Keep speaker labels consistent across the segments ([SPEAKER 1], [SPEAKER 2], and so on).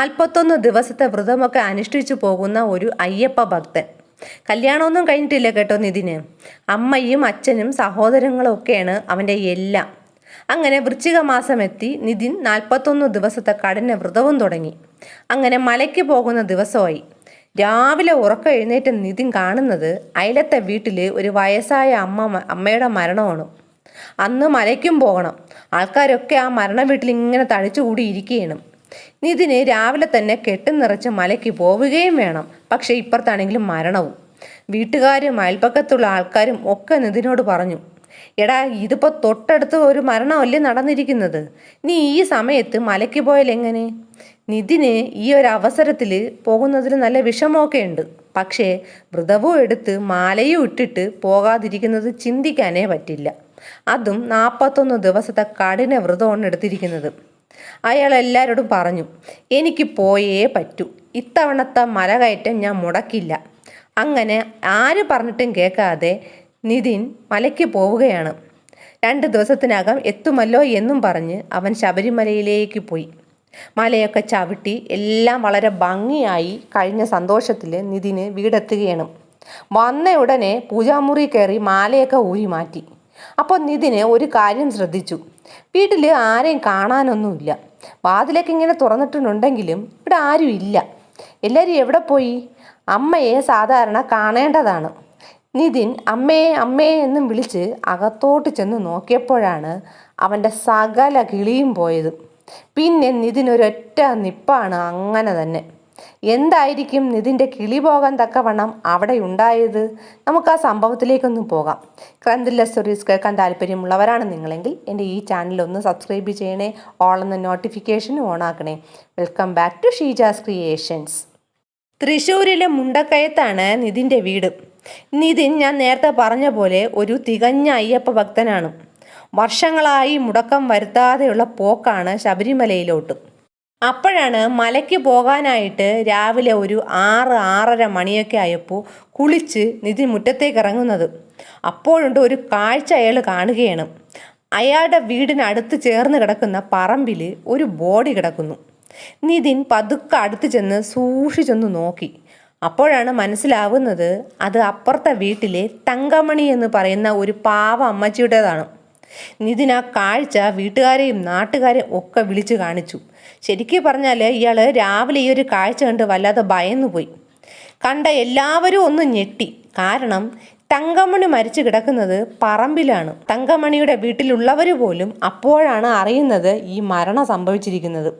[SPEAKER 1] 41 ദിവസത്തെ വ്രതമൊക്കെ അനുഷ്ഠിച്ചു പോകുന്ന ഒരു അയ്യപ്പ ഭക്തൻ. കല്യാണമൊന്നും കഴിഞ്ഞിട്ടില്ല കേട്ടോ നിതിന്. അമ്മയും അച്ഛനും സഹോദരങ്ങളും ഒക്കെയാണ് അവൻ്റെ എല്ലാം. അങ്ങനെ വൃശ്ചിക മാസം എത്തി. നിതിൻ 41 ദിവസത്തെ കഠിന വ്രതവും തുടങ്ങി. അങ്ങനെ മലയ്ക്ക് പോകുന്ന ദിവസമായി. രാവിലെ ഉറക്കം എഴുന്നേറ്റ നിതിൻ കാണുന്നത് അയലത്തെ വീട്ടിൽ ഒരു വയസ്സായ അമ്മയുടെ മരണമാണ്. അന്ന് മലയ്ക്കും പോകണം. ആൾക്കാരൊക്കെ ആ മരണ വീട്ടിൽ ഇങ്ങനെ തടിച്ചുകൂടി ഇരിക്കുകയാണ്. നിതിന് രാവിലെ തന്നെ കെട്ടും നിറച്ച് മലയ്ക്ക് പോവുകയും വേണം. പക്ഷേ ഇപ്പുറത്താണെങ്കിലും മരണവും. വീട്ടുകാരും അയൽപ്പക്കത്തുള്ള ആൾക്കാരും ഒക്കെ നിതിനോട് പറഞ്ഞു, എടാ ഇതിപ്പോൾ തൊട്ടടുത്ത് ഒരു മരണമല്ലേ നടന്നിരിക്കുന്നത്, നീ ഈ സമയത്ത് മലയ്ക്ക് പോയാൽ എങ്ങനെ? നിതിന് ഈ ഒരു അവസരത്തിൽ പോകുന്നതിൽ നല്ല വിഷമമൊക്കെ ഉണ്ട്. പക്ഷേ വ്രതവും എടുത്ത് മാലയും ഇട്ടിട്ട് പോകാതിരിക്കുന്നത് ചിന്തിക്കാനേ പറ്റില്ല. അതും 41 ദിവസത്തെ കഠിന വ്രതമാണ് എടുത്തിരിക്കുന്നത്. അയാൾ എല്ലാവരോടും പറഞ്ഞു, എനിക്ക് പോയേ പറ്റൂ, ഇത്തവണത്തെ മലകയറ്റം ഞാൻ മുടക്കില്ല. അങ്ങനെ ആര് പറഞ്ഞിട്ടും കേൾക്കാതെ നിതിൻ മലയ്ക്ക് പോവുകയാണ്. 2 ദിവസത്തിനകം എത്തുമല്ലോ എന്നും പറഞ്ഞ് അവൻ ശബരിമലയിലേക്ക് പോയി. മലയൊക്കെ ചവിട്ടി എല്ലാം വളരെ ഭംഗിയായി കഴിഞ്ഞ സന്തോഷത്തിൽ നിതിന് വീടെത്തുകയാണ്. വന്ന ഉടനെ പൂജാമുറി കയറി മാലയൊക്കെ ഊരി മാറ്റി. അപ്പോൾ നിതിന് ഒരു കാര്യം ശ്രദ്ധിച്ചു. വീട്ടിൽ ആരെയും കാണാനൊന്നുമില്ല. വാതിലൊക്കെ ഇങ്ങനെ തുറന്നിട്ടുണ്ടെങ്കിലും ഇവിടെ ആരും ഇല്ല. എല്ലാവരും എവിടെ പോയി? അമ്മയെ സാധാരണ കാണേണ്ടതാണ്. നിതിൻ അമ്മേ അമ്മേ എന്നും വിളിച്ച് അകത്തോട്ട് ചെന്ന് നോക്കിയപ്പോഴാണ് അവൻ്റെ സകല കിളിയും പോയത്. പിന്നെ നിതിനൊരൊറ്റ നിപ്പാണ് അങ്ങനെ തന്നെ. എന്തായിരിക്കും നിതിൻ്റെ കിളി പോകാൻ തക്കവണ്ണം അവിടെ ഉണ്ടായത്? നമുക്ക് ആ സംഭവത്തിലേക്കൊന്ന് പോകാം. ക്രൈം ത്രില്ലർ സ്റ്റോറീസ് കേൾക്കാൻ താല്പര്യമുള്ളവരാണ് നിങ്ങളെങ്കിൽ എൻ്റെ ഈ ചാനൽ ഒന്ന് സബ്സ്ക്രൈബ് ചെയ്യണേ. ഓൾ എന്ന നോട്ടിഫിക്കേഷൻ ഓൺ ആക്കണേ. Welcome back to Sheeja's creations. തൃശ്ശൂരിലെ മുണ്ടക്കയത്താണ് നിതിൻ്റെ വീട്. നിതിൻ ഞാൻ നേരത്തെ പറഞ്ഞ പോലെ ഒരു തികഞ്ഞ അയ്യപ്പ ഭക്തനാണ്. വർഷങ്ങളായി മുടക്കം വരുത്താതെയുള്ള പോക്കാണ് ശബരിമലയിലോട്ട്. അപ്പോഴാണ് മലയ്ക്ക് പോകാനായിട്ട് രാവിലെ ഒരു 6-6:30 മണിയൊക്കെ ആയപ്പോൾ കുളിച്ച് നിതിൻ മുറ്റത്തേക്ക് ഇറങ്ങുന്നത്. അപ്പോഴുണ്ട് ഒരു കാഴ്ച അയാൾ കാണുകയാണ്. അയാളുടെ വീടിനടുത്ത് ചേർന്ന് കിടക്കുന്ന പറമ്പിൽ ഒരു ബോഡി കിടക്കുന്നു. നിതിൻ പതുക്കെ അടുത്ത് ചെന്ന് സൂക്ഷിച്ചൊന്ന് നോക്കി. അപ്പോഴാണ് മനസ്സിലാവുന്നത് അത് അപ്പുറത്തെ വീട്ടിലെ തങ്കമണി എന്ന് പറയുന്ന ഒരു പാവ അമ്മച്ചിയുടേതാണ്. നിതിൻ ആ കാഴ്ച വീട്ടുകാരെയും നാട്ടുകാരെയും ഒക്കെ വിളിച്ചു കാണിച്ചു. ശരിക്കും പറഞ്ഞാൽ ഇയാൾ രാവിലെ ഈ ഒരു കാഴ്ച കണ്ട് വല്ലാതെ ഭയന്നുപോയി. കണ്ട എല്ലാവരും ഒന്ന് ഞെട്ടി. കാരണം തങ്കമണി മരിച്ചു കിടക്കുന്നത് പറമ്പിലാണ്. തങ്കമണിയുടെ വീട്ടിലുള്ളവർ പോലും അപ്പോഴാണ് അറിയുന്നത് ഈ മരണം സംഭവിച്ചിരിക്കുന്നത്.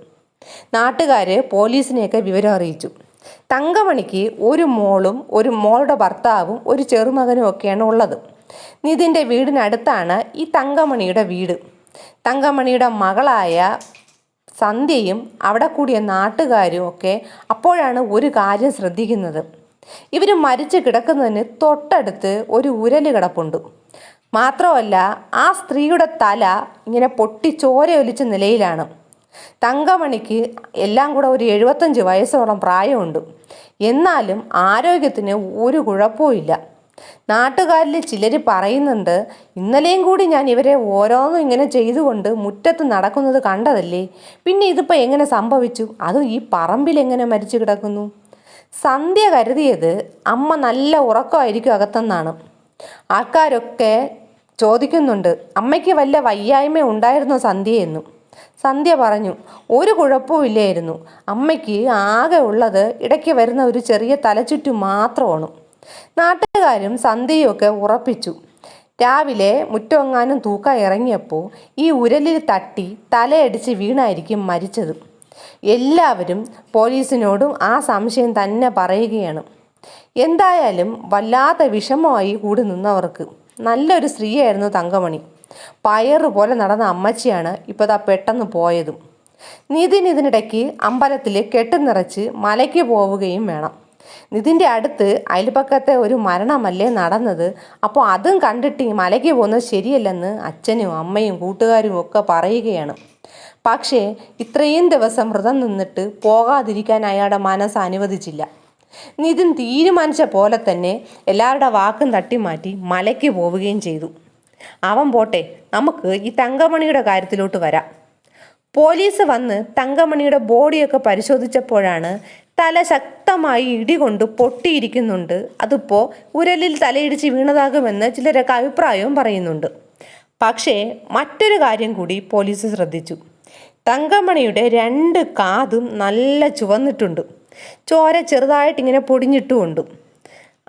[SPEAKER 1] നാട്ടുകാർ പോലീസിനെയൊക്കെ വിവരം അറിയിച്ചു. തങ്കമണിക്ക് ഒരു മോളും ഒരു മോളുടെ ഭർത്താവും ഒരു ചെറുമകനും ഒക്കെയാണ് ഉള്ളത്. നിതിൻ്റെ വീടിനടുത്താണ് ഈ തങ്കമണിയുടെ വീട്. തങ്കമണിയുടെ മകളായ സന്ധ്യയും അവിടെ കൂടിയ നാട്ടുകാരും ഒക്കെ അപ്പോഴാണ് ഒരു കാര്യം ശ്രദ്ധിക്കുന്നത്. ഇവർ മരിച്ചു കിടക്കുന്നതിന് തൊട്ടടുത്ത് ഒരു ഉരല് കിടപ്പുണ്ട്. മാത്രമല്ല ആ സ്ത്രീയുടെ തല ഇങ്ങനെ പൊട്ടി ചോരയൊലിച്ച നിലയിലാണ്. തങ്കമണിക്ക് എല്ലാം കൂടെ ഒരു 75 വയസ്സോളം പ്രായമുണ്ട്. എന്നാലും ആരോഗ്യത്തിന് ഒരു കുഴപ്പവും ഇല്ല. നാട്ടുകാരിൽ ചിലർ പറയുന്നുണ്ട്, ഇന്നലെയും കൂടി ഞാൻ ഇവരെ ഓരോന്നും ഇങ്ങനെ ചെയ്തുകൊണ്ട് മുറ്റത്ത് നടക്കുന്നത് കണ്ടതല്ലേ, പിന്നെ ഇതിപ്പോൾ എങ്ങനെ സംഭവിച്ചു? അതും ഈ പറമ്പിൽ എങ്ങനെ മരിച്ചു കിടക്കുന്നു? സന്ധ്യ കരുതിയത് അമ്മ നല്ല ഉറക്കമായിരിക്കും അകത്തെന്നാണ്. ആൾക്കാരൊക്കെ ചോദിക്കുന്നുണ്ട്, അമ്മയ്ക്ക് വല്ല വയ്യായ്മ ഉണ്ടായിരുന്നോ സന്ധ്യയെന്നും. സന്ധ്യ പറഞ്ഞു, ഒരു കുഴപ്പവും ഇല്ലായിരുന്നു. അമ്മയ്ക്ക് ആകെ ഉള്ളത് ഇടയ്ക്ക് വരുന്ന ഒരു ചെറിയ തലചുറ്റു മാത്രമാണ്. നാട്ടുകാരും സന്ധ്യയൊക്കെ ഉറപ്പിച്ചു. രാവിലെ മുറ്റമെങ്ങാനും തൂക്കാൻ ഇറങ്ങിയപ്പോൾ ഈ ഉരലിൽ തട്ടി തലയടിച്ച് വീണായിരിക്കും മരിച്ചത്. എല്ലാവരും പോലീസിനോടും ആ സംശയം തന്നെ പറയുകയാണ്. എന്തായാലും വല്ലാത്ത വിഷമമായി കൂടി നിന്നവർക്ക്. നല്ലൊരു സ്ത്രീയായിരുന്നു തങ്കമണി. പയറുപോലെ നടന്ന അമ്മച്ചിയാണ് ഇപ്പോൾ പെട്ടെന്ന് പോയതും. നിതിൻ ഇതിനിടയ്ക്ക് അമ്പലത്തിൽ കെട്ടും നിറച്ച് മലയ്ക്ക് പോവുകയും വേണം. നിതിൻ്റെ അടുത്ത് അയൽപക്കത്തെ ഒരു മരണമല്ലേ നടന്നത്. അപ്പോൾ അതും കണ്ടിട്ട് ഈ മലയ്ക്ക് പോകുന്നത് ശരിയല്ലെന്ന് അച്ഛനും അമ്മയും കൂട്ടുകാരും ഒക്കെ പറയുകയാണ്. പക്ഷേ ഇത്രയും ദിവസം വ്രതം നിന്നിട്ട് പോകാതിരിക്കാൻ അയാളുടെ മനസ്സ് അനുവദിച്ചില്ല. നിതിൻ തീരുമാനിച്ച പോലെ തന്നെ എല്ലാവരുടെ വാക്കും തട്ടിമാറ്റി മലയ്ക്ക് പോവുകയും ചെയ്തു. അവൻ പോട്ടെ, നമുക്ക് ഈ തങ്കമണിയുടെ കാര്യത്തിലോട്ട് വരാം. പോലീസ് വന്ന് തങ്കമണിയുടെ ബോഡിയൊക്കെ പരിശോധിച്ചപ്പോഴാണ് തല ശക്തമായി ഇടികൊണ്ട് പൊട്ടിയിരിക്കുന്നുണ്ട്. അതിപ്പോൾ ഉരലിൽ തലയിടിച്ച് വീണതാകുമെന്ന് ചിലരൊക്കെ അഭിപ്രായവും പറയുന്നുണ്ട്. പക്ഷേ മറ്റൊരു കാര്യം കൂടി പോലീസ് ശ്രദ്ധിച്ചു. തങ്കമണിയുടെ 2 കാതും നല്ല ചുവന്നിട്ടുണ്ട്. ചോര ചെറുതായിട്ടിങ്ങനെ പൊടിഞ്ഞിട്ടുമുണ്ട്.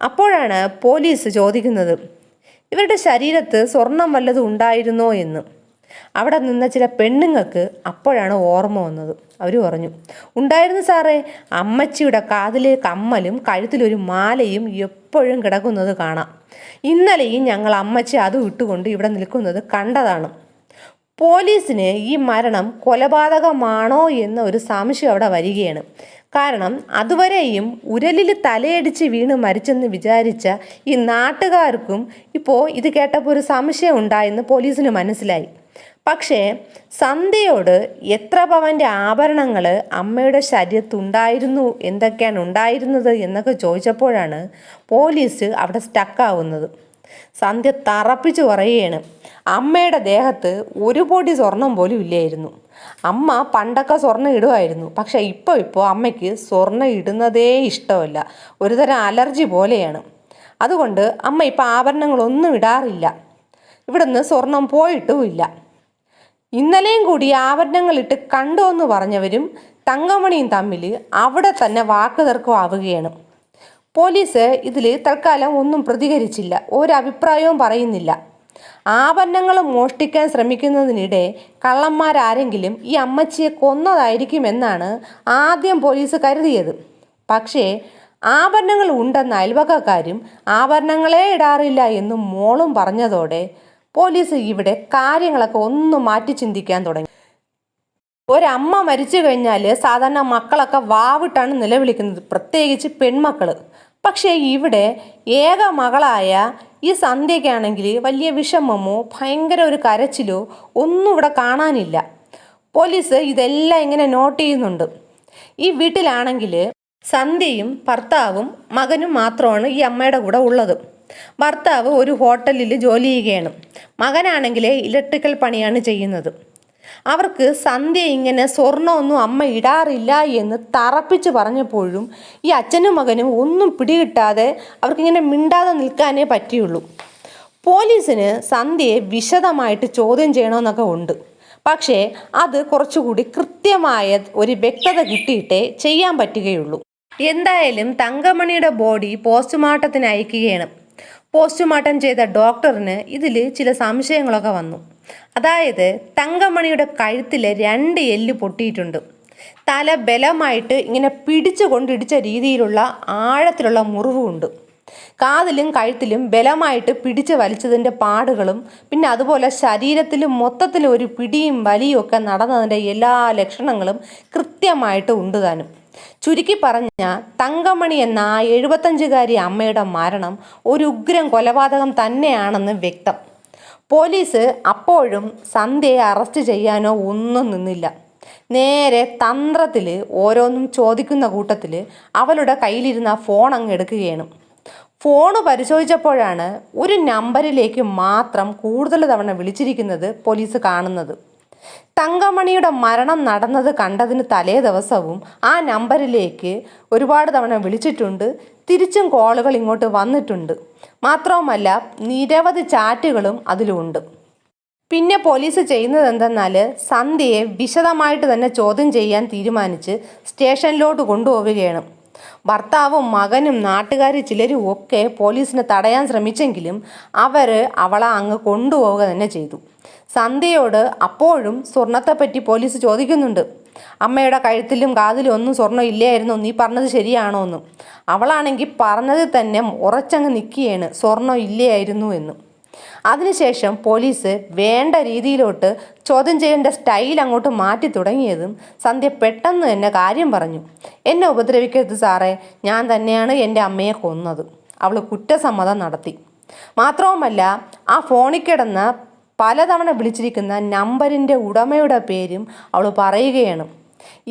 [SPEAKER 1] അപ്പോഴാണ് പോലീസ് ചോദിക്കുന്നത്, ഇവരുടെ ശരീരത്ത് സ്വർണം വല്ലതും ഉണ്ടായിരുന്നോ എന്ന്. അവിടെ നിന്ന ചില പെണ്ണുങ്ങൾക്ക് അപ്പോഴാണ് ഓർമ്മ വന്നത്. അവർ പറഞ്ഞു, ഉണ്ടായിരുന്നു സാറേ, അമ്മച്ചിയുടെ കാതിലെ കമ്മലും കഴുത്തിലൊരു മാലയും എപ്പോഴും കിടക്കുന്നത് കാണാം. ഇന്നലെയും ഞങ്ങൾ അമ്മച്ചി അത് ഇട്ടുകൊണ്ട് ഇവിടെ നിൽക്കുന്നത് കണ്ടതാണ്. പോലീസിന് ഈ മരണം കൊലപാതകമാണോ എന്ന ഒരു സംശയം അവിടെ വരികയാണ്. കാരണം അതുവരെയും ഉരലിൽ തലയടിച്ച് വീണ് മരിച്ചെന്ന് വിചാരിച്ച ഈ നാട്ടുകാർക്കും ഇപ്പോൾ ഇത് കേട്ടപ്പോൾ ഒരു സംശയം ഉണ്ടായെന്ന് പോലീസിന് മനസ്സിലായി. പക്ഷേ സന്ധ്യയോട് എത്ര പവൻ്റെ ആഭരണങ്ങൾ അമ്മയുടെ ശരീരത്തുണ്ടായിരുന്നു, എന്തൊക്കെയാണ് ഉണ്ടായിരുന്നത് എന്നൊക്കെ ചോദിച്ചപ്പോഴാണ് പോലീസ് അവിടെ സ്റ്റക്കാവുന്നത്. സന്ധ്യ തറപ്പിച്ചു പറയുകയാണ്, അമ്മയുടെ ദേഹത്ത് ഒരു പൊടി സ്വർണം പോലും ഇല്ലായിരുന്നു. അമ്മ പണ്ടൊക്കെ സ്വർണ്ണം ഇടുമായിരുന്നു, പക്ഷെ ഇപ്പോൾ അമ്മയ്ക്ക് സ്വർണ്ണം ഇടുന്നതേ ഇഷ്ടമല്ല, ഒരുതരം അലർജി പോലെയാണ്. അതുകൊണ്ട് അമ്മ ഇപ്പോൾ ആഭരണങ്ങളൊന്നും ഇടാറില്ല. ഇവിടുന്ന് സ്വർണം പോയിട്ടുമില്ല. ഇന്നലെയും കൂടി ആഭരണങ്ങളിട്ട് കണ്ടോ എന്ന് പറഞ്ഞവരും തങ്കമണിയും തമ്മിൽ അവിടെ തന്നെ വാക്കുതർക്കമാവുകയാണ്. പോലീസ് ഇതിൽ തൽക്കാലം ഒന്നും പ്രതികരിച്ചില്ല, ഒരഭിപ്രായവും പറയുന്നില്ല. ആഭരണങ്ങൾ മോഷ്ടിക്കാൻ ശ്രമിക്കുന്നതിനിടെ കള്ളന്മാരാരെങ്കിലും ഈ അമ്മച്ചിയെ കൊന്നതായിരിക്കുമെന്നാണ് ആദ്യം പോലീസ് കരുതിയത്. പക്ഷേ ആഭരണങ്ങൾ ഉണ്ടെന്ന് അയൽവക്കക്കാരും ആഭരണങ്ങളെ ഇടാറില്ല എന്നും മോളും പറഞ്ഞതോടെ പോലീസ് ഇവിടെ കാര്യങ്ങളൊക്കെ ഒന്ന് മാറ്റി ചിന്തിക്കാൻ തുടങ്ങി. ഒരമ്മ മരിച്ചു കഴിഞ്ഞാൽ സാധാരണ മക്കളൊക്കെ വാവിട്ടാണ് നിലവിളിക്കുന്നത്, പ്രത്യേകിച്ച് പെൺമക്കൾ. പക്ഷേ ഇവിടെ ഏക മകളായ ഈ സന്ധ്യയ്ക്കാണെങ്കിൽ വലിയ വിഷമമോ ഭയങ്കര ഒരു കരച്ചിലോ ഒന്നും ഇവിടെ കാണാനില്ല. പോലീസ് ഇതെല്ലാം ഇങ്ങനെ നോട്ട് ചെയ്യുന്നുണ്ട്. ഈ വീട്ടിലാണെങ്കിൽ സന്ധ്യയും ഭർത്താവും മകനും മാത്രമാണ് ഈ അമ്മയുടെ കൂടെ ഉള്ളത്. ഭർത്താവ് ഒരു ഹോട്ടലിൽ ജോലി ചെയ്യുകയാണ്. മകനാണെങ്കിൽ ഇലക്ട്രിക്കൽ പണിയാണ് ചെയ്യുന്നത്. അവർക്ക് സന്ധ്യ ഇങ്ങനെ സ്വർണ്ണമൊന്നും അമ്മ ഇടാറില്ല എന്ന് തറപ്പിച്ച് പറഞ്ഞപ്പോഴും ഈ അച്ഛനും മകനും ഒന്നും പിടികിട്ടാതെ അവർക്കിങ്ങനെ മിണ്ടാതെ നിൽക്കാനേ പറ്റിയുള്ളൂ. പോലീസിന് സന്ധ്യയെ വിശദമായിട്ട് ചോദ്യം ചെയ്യണമെന്നൊക്കെ ഉണ്ട്. പക്ഷേ അത് കുറച്ചുകൂടി കൃത്യമായ ഒരു വ്യക്തത കിട്ടിയിട്ടേ ചെയ്യാൻ പറ്റുകയുള്ളൂ. എന്തായാലും തങ്കമണിയുടെ ബോഡി പോസ്റ്റ്മോർട്ടത്തിന് അയക്കുകയാണ്. പോസ്റ്റ്മോർട്ടം ചെയ്ത ഡോക്ടറിന് ഇതിൽ ചില സംശയങ്ങളൊക്കെ വന്നു. അതായത് തങ്കമണിയുടെ കഴുത്തിൽ 2 എല്ല് പൊട്ടിയിട്ടുണ്ട്. തല ബലമായിട്ട് ഇങ്ങനെ പിടിച്ചു കൊണ്ടിടിച്ച രീതിയിലുള്ള ആഴത്തിലുള്ള മുറിവുമുണ്ട്. കാതിലും കഴുത്തിലും ബലമായിട്ട് പിടിച്ച് വലിച്ചതിൻ്റെ പാടുകളും പിന്നെ അതുപോലെ ശരീരത്തിലും മൊത്തത്തിൽ ഒരു പിടിയും വലിയും ഒക്കെ നടന്നതിൻ്റെ എല്ലാ ലക്ഷണങ്ങളും കൃത്യമായിട്ട് ഉണ്ട് താനും. ചുരുക്കി പറഞ്ഞാൽ തങ്കമണി എന്ന ആ 75-കാരി അമ്മയുടെ മരണം ഒരു ഉഗ്രം കൊലപാതകം തന്നെയാണെന്ന് വ്യക്തം. പോലീസ് അപ്പോഴും സന്ധ്യയെ അറസ്റ്റ് ചെയ്യാനോ ഒന്നും നിന്നില്ല. നേരെ തന്ത്രത്തിൽ ഓരോന്നും ചോദിക്കുന്ന കൂട്ടത്തിൽ അവളുടെ കയ്യിലിരുന്ന ഫോൺ അങ്ങ് എടുക്കുകയാണ്. ഫോണ് പരിശോധിച്ചപ്പോഴാണ് ഒരു നമ്പറിലേക്ക് മാത്രം കൂടുതൽ തവണ വിളിച്ചിരിക്കുന്നത് പോലീസ് കാണുന്നത്. തങ്കമണിയുടെ മരണം നടന്നത് കണ്ടതിന് തലേ ദിവസവും ആ നമ്പറിലേക്ക് ഒരുപാട് തവണ വിളിച്ചിട്ടുണ്ട്. തിരിച്ചും കോളുകൾ ഇങ്ങോട്ട് വന്നിട്ടുണ്ട്. മാത്രവുമല്ല നിരവധി ചാറ്റുകളും അതിലുണ്ട്. പിന്നെ പോലീസ് ചെയ്യുന്നത് എന്തെന്നാൽ സന്ധ്യയെ വിശദമായിട്ട് തന്നെ ചോദ്യം ചെയ്യാൻ തീരുമാനിച്ച് സ്റ്റേഷനിലോട്ട് കൊണ്ടുപോവുകയാണ്. ഭർത്താവും മകനും നാട്ടുകാർ ചിലരും ഒക്കെ പോലീസിനെ തടയാൻ ശ്രമിച്ചെങ്കിലും അവളെ അങ്ങ് കൊണ്ടുപോവുക തന്നെ ചെയ്തു. സന്ധ്യയോട് അപ്പോഴും സ്വർണത്തെപ്പറ്റി പോലീസ് ചോദിക്കുന്നുണ്ട്. അമ്മയുടെ കഴുത്തിലും കാതിലും ഒന്നും സ്വർണ്ണം ഇല്ലായിരുന്നു, നീ പറഞ്ഞത് ശരിയാണോ എന്ന്. അവളാണെങ്കിൽ പറഞ്ഞത് തന്നെ ഉറച്ചങ്ങ് നിൽക്കുകയാണ്, സ്വർണ്ണം ഇല്ലായിരുന്നു എന്ന്. അതിനുശേഷം പോലീസ് വേണ്ട രീതിയിലോട്ട് ചോദ്യം ചെയ്യേണ്ട സ്റ്റൈൽ അങ്ങോട്ട് മാറ്റി തുടങ്ങിയതും സന്ധ്യ പെട്ടെന്ന് തന്നെ കാര്യം പറഞ്ഞു. എന്നെ ഉപദ്രവിക്കരുത് സാറേ, ഞാൻ തന്നെയാണ് എൻ്റെ അമ്മയെ കൊന്നത്. അവൾ കുറ്റസമ്മതം നടത്തി. മാത്രവുമല്ല ആ ഫോണിൽ കിടന്ന പലതവണ വിളിച്ചിരിക്കുന്ന നമ്പറിൻ്റെ ഉടമയുടെ പേരും അവൾ പറയുകയാണ്.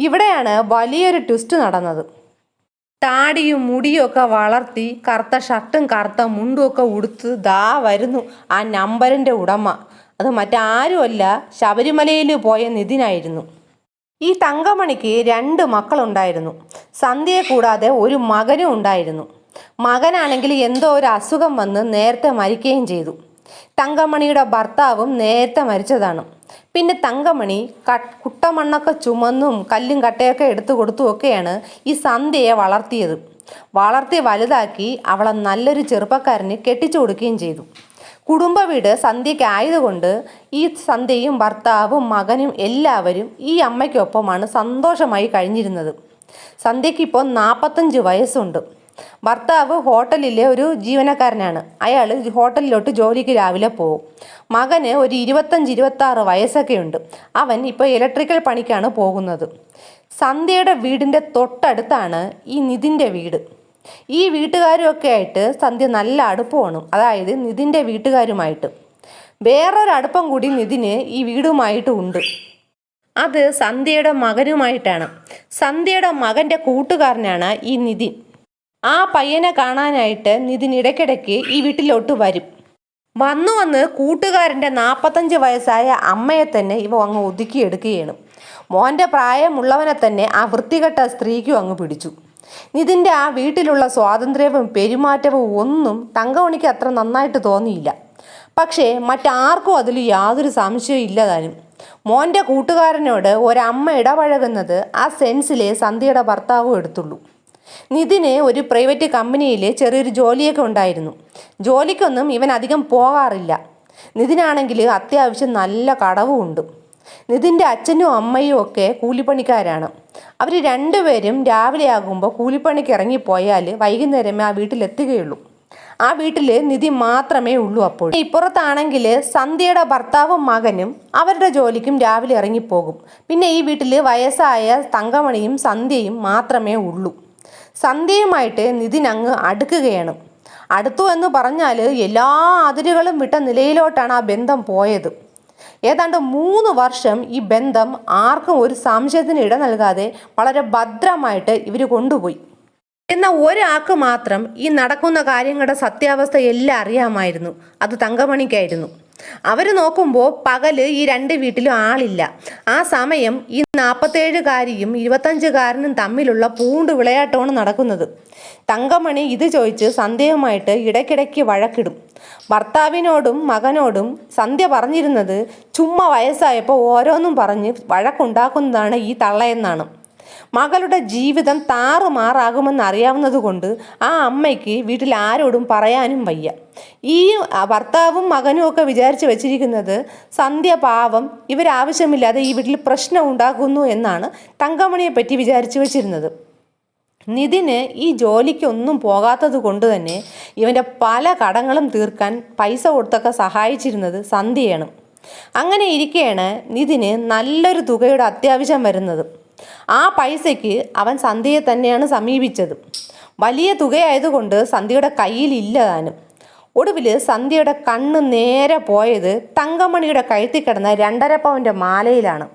[SPEAKER 1] ഇവിടെയാണ് വലിയൊരു ട്വിസ്റ്റ് നടന്നത്. താടിയും മുടിയും ഒക്കെ വളർത്തി കറുത്ത ഷർട്ടും കറുത്ത മുണ്ടും ഒക്കെ ഉടുത്ത് ദാ വരുന്നു ആ നമ്പറിൻ്റെ ഉടമ. അത് മറ്റാരുമല്ല, ശബരിമലയിൽ പോയ നിതിനായിരുന്നു. ഈ തങ്കമണിക്ക് 2 മക്കളുണ്ടായിരുന്നു. സന്ധ്യയെ കൂടാതെ ഒരു മകനും ഉണ്ടായിരുന്നു. മകനാണെങ്കിൽ എന്തോ ഒരു അസുഖം വന്ന് നേരത്തെ മരിക്കുകയും ചെയ്തു. തങ്കമണിയുടെ ഭർത്താവും നേരത്തെ മരിച്ചതാണ്. പിന്നെ തങ്കമണി കുട്ടമണ്ണൊക്കെ ചുമന്നും കല്ലും കട്ടയൊക്കെ എടുത്തു കൊടുത്തുമൊക്കെയാണ് ഈ സന്ധ്യയെ വളർത്തിയത്. വളർത്തി വലുതാക്കി അവളെ നല്ലൊരു ചെറുപ്പക്കാരന് കെട്ടിച്ചു കൊടുക്കുകയും ചെയ്തു. കുടുംബ വീട് സന്ധ്യയ്ക്കായതുകൊണ്ട് ഈ സന്ധ്യയും ഭർത്താവും മകനും എല്ലാവരും ഈ അമ്മയ്ക്കൊപ്പമാണ് സന്തോഷമായി കഴിഞ്ഞിരുന്നത്. സന്ധ്യയ്ക്കിപ്പോൾ 45 വയസ്സുണ്ട്. ഭർത്താവ് ഹോട്ടലിലെ ഒരു ജീവനക്കാരനാണ്. അയാൾ ഹോട്ടലിലോട്ട് ജോലിക്ക് രാവിലെ പോകും. മകന് ഒരു 25-26 വയസ്സൊക്കെ ഉണ്ട്. അവൻ ഇപ്പോൾ ഇലക്ട്രിക്കൽ പണിക്കാണ് പോകുന്നത്. സന്ധ്യയുടെ വീടിൻ്റെ തൊട്ടടുത്താണ് ഈ നിതിൻ്റെ വീട്. ഈ വീട്ടുകാരുമൊക്കെ ആയിട്ട് സന്ധ്യ നല്ല അടുപ്പമാണ്. അതായത് നിതിൻ്റെ വീട്ടുകാരുമായിട്ട് വേറൊരു അടുപ്പം കൂടി നിതിന് ഈ വീടുമായിട്ട് ഉണ്ട്. അത് സന്ധ്യയുടെ മകനുമായിട്ടാണ്. സന്ധ്യയുടെ മകൻ്റെ കൂട്ടുകാരനാണ് ഈ നിതിൻ. ആ പയ്യനെ കാണാനായിട്ട് നിതിൻ ഇടയ്ക്കിടയ്ക്ക് ഈ വീട്ടിലോട്ട് വരും. വന്ന് കൂട്ടുകാരൻ്റെ 45 വയസ്സായ അമ്മയെ തന്നെ ഇവ അങ്ങ് ഒതുക്കിയെടുക്കുകയാണ്. മോൻ്റെ പ്രായമുള്ളവനെ തന്നെ ആ വൃത്തികെട്ട സ്ത്രീക്കും അങ്ങ് പിടിച്ചു. നിതിൻ്റെ ആ വീട്ടിലുള്ള സ്വാതന്ത്ര്യവും പെരുമാറ്റവും ഒന്നും തങ്കമണിക്ക് അത്ര നന്നായിട്ട് തോന്നിയില്ല. പക്ഷേ മറ്റാർക്കും അതിൽ യാതൊരു സംശയവും ഇല്ലതാനും. മോൻ്റെ കൂട്ടുകാരനോട് ഒരമ്മ ഇടപഴകുന്നത് ആ സെൻസിലെ സന്ധ്യയുടെ ഭർത്താവും എടുത്തുള്ളൂ. നിതിന് ഒരു പ്രൈവറ്റ് കമ്പനിയിൽ ചെറിയൊരു ജോലിയൊക്കെ ഉണ്ടായിരുന്നു. ജോലിക്കൊന്നും ഇവൻ അധികം പോകാറില്ല. നിതിനാണെങ്കിൽ അത്യാവശ്യം നല്ല കടവുമുണ്ട്. നിതിൻ്റെ അച്ഛനും അമ്മയും ഒക്കെ കൂലിപ്പണിക്കാരാണ്. അവർ രണ്ടുപേരും രാവിലെ ആകുമ്പോൾ കൂലിപ്പണിക്ക് ഇറങ്ങിപ്പോയാൽ വൈകുന്നേരമേ ആ വീട്ടിലെത്തുകയുള്ളൂ. ആ വീട്ടിൽ നിധി മാത്രമേ ഉള്ളൂ. അപ്പോൾ ഇപ്പുറത്താണെങ്കിൽ സന്ധ്യയുടെ ഭർത്താവും മകനും അവരുടെ ജോലിക്കും രാവിലെ ഇറങ്ങിപ്പോകും. പിന്നെ ഈ വീട്ടിൽ വയസ്സായ തങ്കമണിയും സന്ധ്യയും മാത്രമേ ഉള്ളൂ. സന്ധ്യയുമായിട്ട് നിതിൻ അങ്ങ് അടുക്കുകയാണ്. അടുത്തു എന്ന് പറഞ്ഞാൽ എല്ലാ അതിരുകളും വിട്ട നിലയിലോട്ടാണ് ആ ബന്ധം പോയത്. ഏതാണ്ട് 3 വർഷം ഈ ബന്ധം ആർക്കും ഒരു സംശയത്തിന് ഇട നൽകാതെ വളരെ ഭദ്രമായിട്ട് ഇവർ കൊണ്ടുപോയി. എന്നാൽ ഒരാൾക്ക് മാത്രം ഈ നടക്കുന്ന കാര്യങ്ങളുടെ സത്യാവസ്ഥ എല്ലാം അറിയാമായിരുന്നു. അത് തങ്കമണിക്കായിരുന്നു. അവർ നോക്കുമ്പോൾ പകല് ഈ 2 വീട്ടിലും ആളില്ല. ആ സമയം ഈ 47-കാരിയും 25-കാരനും തമ്മിലുള്ള പൂണ്ട് വിളയാട്ടമാണ് നടക്കുന്നത്. തങ്കമണി ഇത് ചോദിച്ച് സന്ധ്യയുമായിട്ട് ഇടയ്ക്കിടയ്ക്ക് വഴക്കിടും. ഭർത്താവിനോടും മകനോടും സന്ധ്യ പറഞ്ഞിരുന്നത് ചുമ്മാ വയസ്സായപ്പോൾ ഓരോന്നും പറഞ്ഞ് വഴക്കുണ്ടാക്കുന്നതാണ് ഈ തള്ളയെന്നാണ്. മകളുടെ ജീവിതം താറുമാറാകുമെന്ന് അറിയാവുന്നത് കൊണ്ട് ആ അമ്മയ്ക്ക് വീട്ടിൽ ആരോടും പറയാനും വയ്യ. ഈ ഭർത്താവും മകനും ഒക്കെ വിചാരിച്ച് വെച്ചിരിക്കുന്നത് സന്ധ്യ പാവം ഇവരാവശ്യമില്ലാതെ ഈ വീട്ടിൽ പ്രശ്നം ഉണ്ടാക്കുന്നു എന്നാണ് തങ്കമണിയെ പറ്റി വിചാരിച്ചു വെച്ചിരുന്നത്. നിതിന് ഈ ജോലിക്കൊന്നും പോകാത്തത് കൊണ്ട് തന്നെ ഇവൻ്റെ പല കടങ്ങളും തീർക്കാൻ പൈസ കൊടുത്തൊക്കെ സഹായിച്ചിരുന്നത് സന്ധ്യയാണ്. അങ്ങനെ ഇരിക്കെയാണ് നിതിന് നല്ലൊരു തുകയുടെ അത്യാവശ്യം വരുന്നത്. ആ പൈസയ്ക്ക് അവൻ സന്ധ്യയെ തന്നെയാണ് സമീപിച്ചത്. വലിയ തുകയായതുകൊണ്ട് സന്ധ്യയുടെ കയ്യിലില്ല താനും. ഒടുവിൽ സന്ധ്യയുടെ കണ്ണ് നേരെ പോയത് തങ്കമണിയുടെ കഴുത്തിൽ കിടന്ന 2.5 പവൻ്റെ മാലയിലാണ്.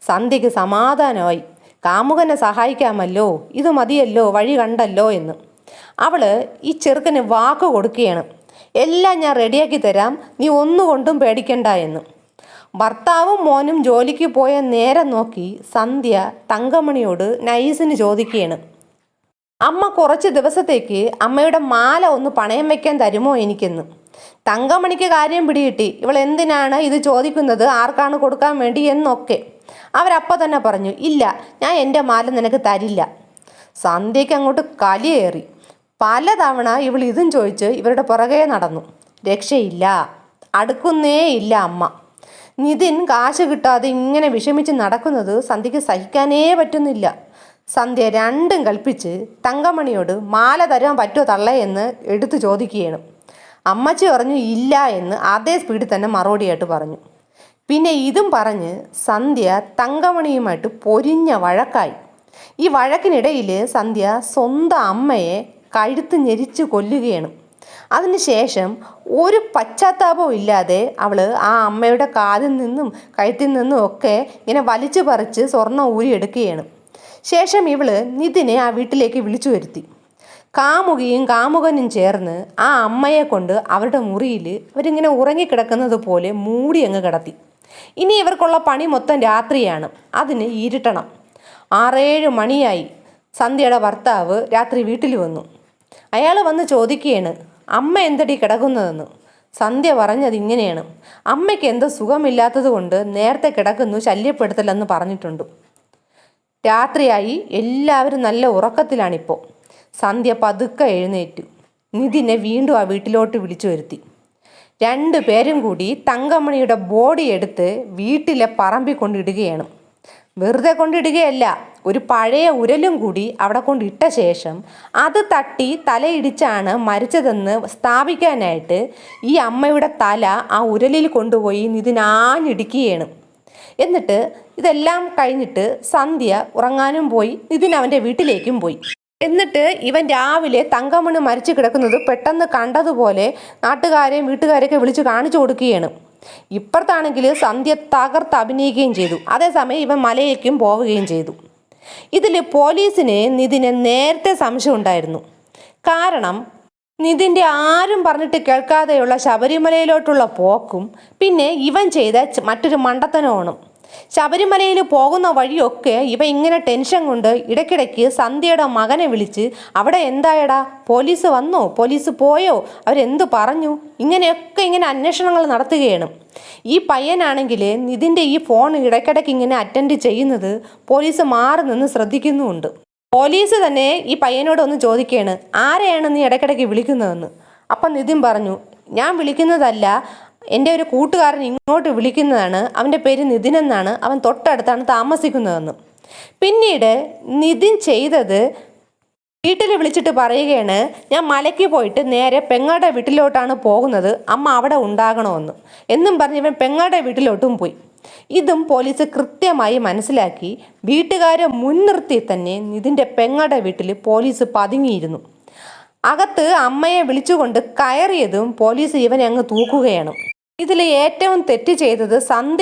[SPEAKER 1] സന്ധ്യയ്ക്ക് സമാധാനമായി. കാമുകനെ സഹായിക്കാമല്ലോ, ഇത് മതിയല്ലോ, വഴി കണ്ടല്ലോ എന്ന്. അവൾ ഈ ചെറുക്കന് വാക്ക് കൊടുക്കുകയാണ്. എല്ലാം ഞാൻ റെഡിയാക്കി തരാം, നീ ഒന്നുകൊണ്ടും പേടിക്കണ്ട എന്ന്. ഭർത്താവും മോനും ജോലിക്ക് പോയ നേരം നോക്കി സന്ധ്യ തങ്കമണിയോട് നൈസിന് ചോദിക്കുകയാണ്, അമ്മ കുറച്ച് ദിവസത്തേക്ക് അമ്മയുടെ മാല ഒന്ന് പണയം വെക്കാൻ തരുമോ എനിക്കെന്ന്. തങ്കമണിക്ക് കാര്യം പിടികിട്ടി. ഇവൾ എന്തിനാണ് ഇത് ചോദിക്കുന്നത്, ആർക്കാണ് കൊടുക്കാൻ വേണ്ടി എന്നൊക്കെ. അവരപ്പോൾ തന്നെ പറഞ്ഞു, ഇല്ല, ഞാൻ എൻ്റെ മാല നിനക്ക് തരില്ല. സന്ധ്യയ്ക്ക് അങ്ങോട്ട് കലിയേറി. പലതവണ ഇവൾ ഇതും ചോദിച്ച് ഇവരുടെ പുറകെ നടന്നു. രക്ഷയില്ല, അടുക്കുന്നേ ഇല്ല അമ്മ. നിതിൻ കാശ് കിട്ടാതെ ഇങ്ങനെ വിഷമിച്ച് നടക്കുന്നത് സന്ധ്യയ്ക്ക് സഹിക്കാനേ പറ്റുന്നില്ല. സന്ധ്യ രണ്ടും കൽപ്പിച്ച് തങ്കമണിയോട് മാല തരാൻ പറ്റുമോ തള്ളേ എന്ന് എടുത്തു ചോദിക്കുകയാണ്. അമ്മച്ചി പറഞ്ഞു ഇല്ല എന്ന് അതേ സ്പീഡിൽ തന്നെ മറുപടിയായിട്ട് പറഞ്ഞു. പിന്നെ ഇതും പറഞ്ഞ് സന്ധ്യ തങ്കമണിയുമായിട്ട് പൊരിഞ്ഞ വഴക്കായി. ഈ വഴക്കിനിടയിൽ സന്ധ്യ സ്വന്തം അമ്മയെ കഴുത്ത് ഞെരിച്ച് കൊല്ലുകയാണ്. അതിനുശേഷം ഒരു പശ്ചാത്താപവും ഇല്ലാതെ അവൾ ആ അമ്മയുടെ കാലിൽ നിന്നും കഴുത്തിൽ നിന്നും ഒക്കെ ഇങ്ങനെ വലിച്ചു പറിച്ച് സ്വർണ്ണം ഊരിയെടുക്കുകയാണ്. ശേഷം ഇവൾ നിതിനെ ആ വീട്ടിലേക്ക് വിളിച്ചു വരുത്തി. കാമുകിയും കാമുകനും ചേർന്ന് ആ അമ്മയെ കൊണ്ട് അവരുടെ മുറിയിൽ അവരിങ്ങനെ ഉറങ്ങിക്കിടക്കുന്നത് പോലെ മൂടി അങ്ങ് കിടത്തി. ഇനി ഇവർക്കുള്ള പണി മൊത്തം രാത്രിയാണ്. അതിന് ഇരുട്ടണം. 6-7 മണിയായി. സന്ധ്യയുടെ ഭർത്താവ് രാത്രി വീട്ടിൽ വന്നു. അയാൾ വന്ന് ചോദിക്കുകയാണ്, അമ്മ എന്തടി കിടക്കുന്നതെന്ന്. സന്ധ്യ പറഞ്ഞത് ഇങ്ങനെയാണ്, അമ്മയ്ക്ക് എന്തോ സുഖമില്ലാത്തത് കൊണ്ട് നേരത്തെ കിടക്കുന്നു, ശല്യപ്പെടുത്തലെന്ന് പറഞ്ഞിട്ടുണ്ട്. രാത്രിയായി. എല്ലാവരും നല്ല ഉറക്കത്തിലാണിപ്പോൾ. സന്ധ്യ പതുക്കെ എഴുന്നേറ്റു. നിതിനെ വീണ്ടും ആ വീട്ടിലോട്ട് വിളിച്ചു വരുത്തി. 2 പേരും കൂടി തങ്കമണിയുടെ ബോഡി എടുത്ത് വീട്ടിലെ പറമ്പിൽ കൊണ്ടിടുകയാണ്. വെറുതെ കൊണ്ടിടുകയല്ല, ഒരു പഴയ ഉരലും കൂടി അവിടെ കൊണ്ടിട്ട ശേഷം അത് തട്ടി തലയിടിച്ചാണ് മരിച്ചതെന്ന് സ്ഥാപിക്കാനായിട്ട് ഈ അമ്മയുടെ തല ആ ഉരലിൽ കൊണ്ടുപോയി നിതിനാഞ്ഞിടിക്കുകയാണ്. എന്നിട്ട് ഇതെല്ലാം കഴിഞ്ഞിട്ട് സന്ധ്യ ഉറങ്ങാനും പോയി. നിതിൻ അവൻ്റെ വീട്ടിലേക്കും പോയി. എന്നിട്ട് ഇവൻ രാവിലെ തങ്കമണി മരിച്ചു കിടക്കുന്നത് പെട്ടെന്ന് കണ്ടതുപോലെ നാട്ടുകാരെയും വീട്ടുകാരെയൊക്കെ വിളിച്ച് കാണിച്ചു കൊടുക്കുകയാണ്. ഇപ്പുറത്താണെങ്കിൽ സന്ധ്യ തകർത്ത് അഭിനയിക്കുകയും ചെയ്തു. അതേസമയം ഇവൻ മലയിലേക്കും പോവുകയും ചെയ്തു. ഇതിൽ പോലീസിന് നിതിനെ നേരത്തെ സംശയം ഉണ്ടായിരുന്നു. കാരണം നിതിൻ്റെ ആരും പറഞ്ഞിട്ട് കേൾക്കാതെയുള്ള ശബരിമലയിലോട്ടുള്ള പോക്കും പിന്നെ ഇവൻ ചെയ്ത മറ്റൊരു മണ്ടത്തനമാണ്. ശബരിമലയിൽ പോകുന്ന വഴിയൊക്കെ ഇവ ഇങ്ങനെ ടെൻഷൻ കൊണ്ട് ഇടയ്ക്കിടയ്ക്ക് സന്ധ്യയുടെ മകനെ വിളിച്ച്, അവിടെ എന്തായടാ, പോലീസ് വന്നോ, പോലീസ് പോയോ, അവരെന്ത് പറഞ്ഞു, ഇങ്ങനെയൊക്കെ അന്വേഷണങ്ങൾ നടത്തുകയാണ്. ഈ പയ്യനാണെങ്കിൽ നിതിൻ്റെ ഈ ഫോൺ ഇടയ്ക്കിടയ്ക്ക് ഇങ്ങനെ അറ്റൻഡ് ചെയ്യുന്നത് പോലീസ് മാറി നിന്ന് ശ്രദ്ധിക്കുന്നുമുണ്ട്. പോലീസ് തന്നെ ഈ പയ്യനോട് ഒന്ന് ചോദിക്കുകയാണ്, ആരെയാണ് നീ ഇടയ്ക്കിടയ്ക്ക് വിളിക്കുന്നതെന്ന്. അപ്പം നിതിൻ പറഞ്ഞു, ഞാൻ വിളിക്കുന്നതല്ല, എൻ്റെ ഒരു കൂട്ടുകാരൻ ഇങ്ങോട്ട് വിളിക്കുന്നതാണ്, അവൻ്റെ പേര് നിതിൻ എന്നാണ്, അവൻ തൊട്ടടുത്താണ് താമസിക്കുന്നതെന്ന്. പിന്നീട് നിതിൻ ചെയ്തത് വീട്ടിൽ വിളിച്ചിട്ട് പറയുകയാണ്, ഞാൻ മലയ്ക്ക് പോയിട്ട് നേരെ പെങ്ങളുടെ വീട്ടിലോട്ടാണ് പോകുന്നത്, അമ്മ അവിടെ ഉണ്ടാകണമെന്ന് എന്നും പറഞ്ഞ് ഇവൻ പെങ്ങളുടെ വീട്ടിലോട്ടും പോയി. ഇതും പോലീസ് കൃത്യമായി മനസ്സിലാക്കി വീട്ടുകാരെ മുൻനിർത്തി തന്നെ നിതിൻ്റെ പെങ്ങളുടെ വീട്ടിൽ പോലീസ് പതുങ്ങിയിരുന്നു. അകത്ത് അമ്മയെ വിളിച്ചുകൊണ്ട് കയറിയതും പോലീസ് ഇവനെ അങ്ങ് തൂക്കുകയാണ്. ഇതിൽ ഏറ്റവും തെറ്റ് ചെയ്തത് സന്ധ്യ